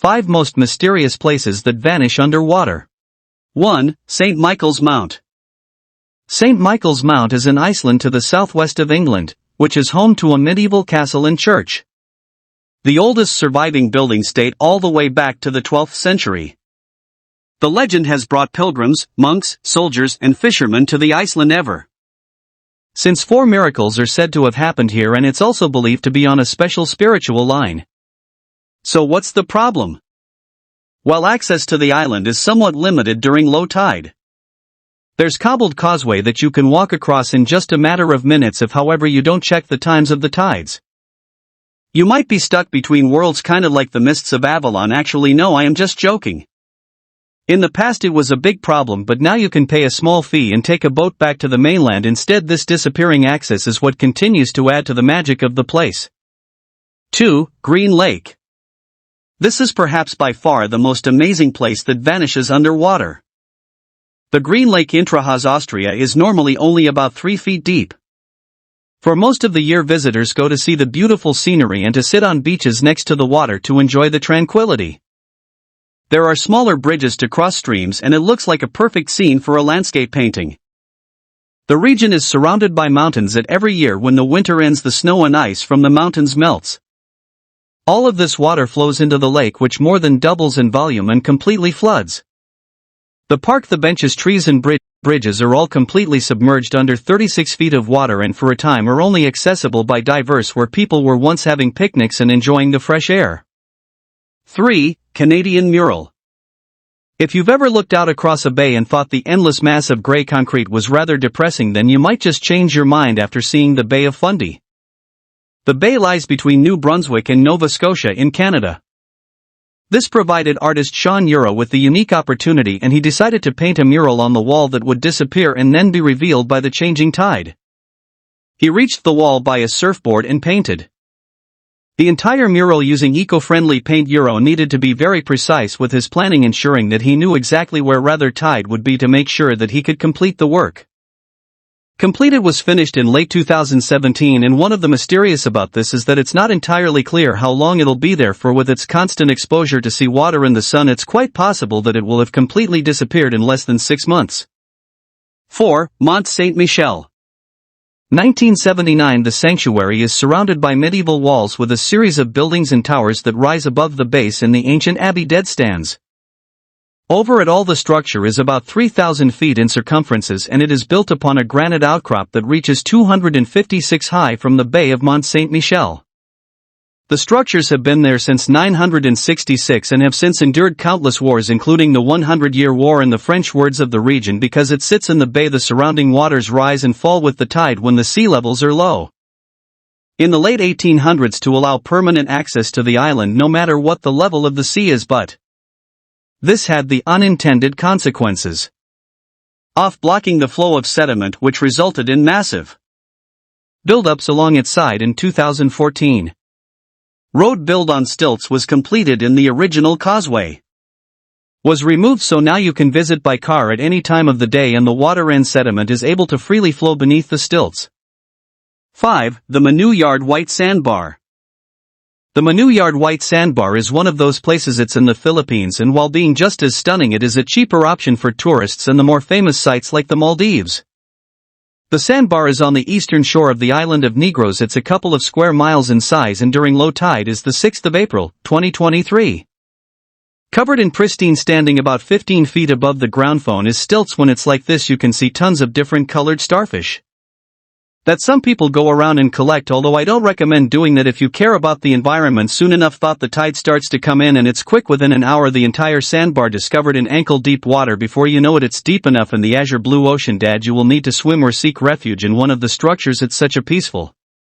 5 most mysterious places that vanish underwater. 1. St. Michael's Mount. St. Michael's Mount is in Iceland to the southwest of England, which is home to a medieval castle and church. The oldest surviving buildings date all the way back to the 12th century. The legend has brought pilgrims, monks, soldiers, and fishermen to the Iceland ever since 4 miracles are said to have happened here, and it's also believed to be on a special spiritual line. So what's the problem? Well, access to the island is somewhat limited during low tide. There's cobbled causeway that you can walk across in just a matter of minutes if however you don't check the times of the tides. You might be stuck between worlds, kinda like the mists of Avalon. Actually no, I am just joking. In the past it was a big problem, but now you can pay a small fee and take a boat back to the mainland instead. This disappearing access is what continues to add to the magic of the place. 2. Green Lake. This is perhaps by far the most amazing place that vanishes underwater. The Green Lake in Trahas, Austria is normally only about 3 feet deep. For most of the year visitors go to see the beautiful scenery and to sit on beaches next to the water to enjoy the tranquility. There are smaller bridges to cross streams and it looks like a perfect scene for a landscape painting. The region is surrounded by mountains that every year when the winter ends the snow and ice from the mountains melts. All of this water flows into the lake, which more than doubles in volume and completely floods. The park, the benches, trees and bridges are all completely submerged under 36 feet of water and for a time are only accessible by divers where people were once having picnics and enjoying the fresh air. 3. Canadian Mural. If you've ever looked out across a bay and thought the endless mass of grey concrete was rather depressing, then you might just change your mind after seeing the Bay of Fundy. The bay lies between New Brunswick and Nova Scotia in Canada. This provided artist Sean Euro with the unique opportunity, and he decided to paint a mural on the wall that would disappear and then be revealed by the changing tide. He reached the wall by a surfboard and painted the entire mural using eco-friendly paint. Euro needed to be very precise with his planning, ensuring that he knew exactly where rather tide would be to make sure that he could complete the work. Completed was finished in late 2017, and one of the mysterious about this is that it's not entirely clear how long it'll be there for. With its constant exposure to seawater and the sun, it's quite possible that it will have completely disappeared in less than 6 months. 4. Mont Saint-Michel. 1979. The sanctuary is surrounded by medieval walls with a series of buildings and towers that rise above the base in the ancient abbey dead stands. Over it all, the structure is about 3,000 feet in circumferences, and it is built upon a granite outcrop that reaches 256 high from the bay of Mont Saint-Michel. The structures have been there since 966 and have since endured countless wars, including the 100-Year War and the French words of the region. Because it sits in the bay, the surrounding waters rise and fall with the tide when the sea levels are low. In the late 1800s, to allow permanent access to the island no matter what the level of the sea is, but this had the unintended consequences of blocking the flow of sediment, which resulted in massive buildups along its side. In 2014, road built on stilts was completed and the original causeway was removed, so now you can visit by car at any time of the day and the water and sediment is able to freely flow beneath the stilts. 5. The Manu Yard White Sandbar. The Manu Yard White Sandbar is one of those places. It's in the Philippines, and while being just as stunning, it is a cheaper option for tourists and the more famous sites like the Maldives. The sandbar is on the eastern shore of the island of Negros. It's a couple of square miles in size, and during low tide is the 6th of April, 2023. Covered in pristine, standing about 15 feet above the ground. Phone is stilts. When it's like this, you can see tons of different colored starfish that some people go around and collect, although I don't recommend doing that if you care about the environment. Soon enough, the tide starts to come in, and it's quick. Within an hour, the entire sandbar discovered in ankle-deep water. Before you know it, it's deep enough in the azure blue ocean that you will need to swim or seek refuge in one of the structures. It's such a peaceful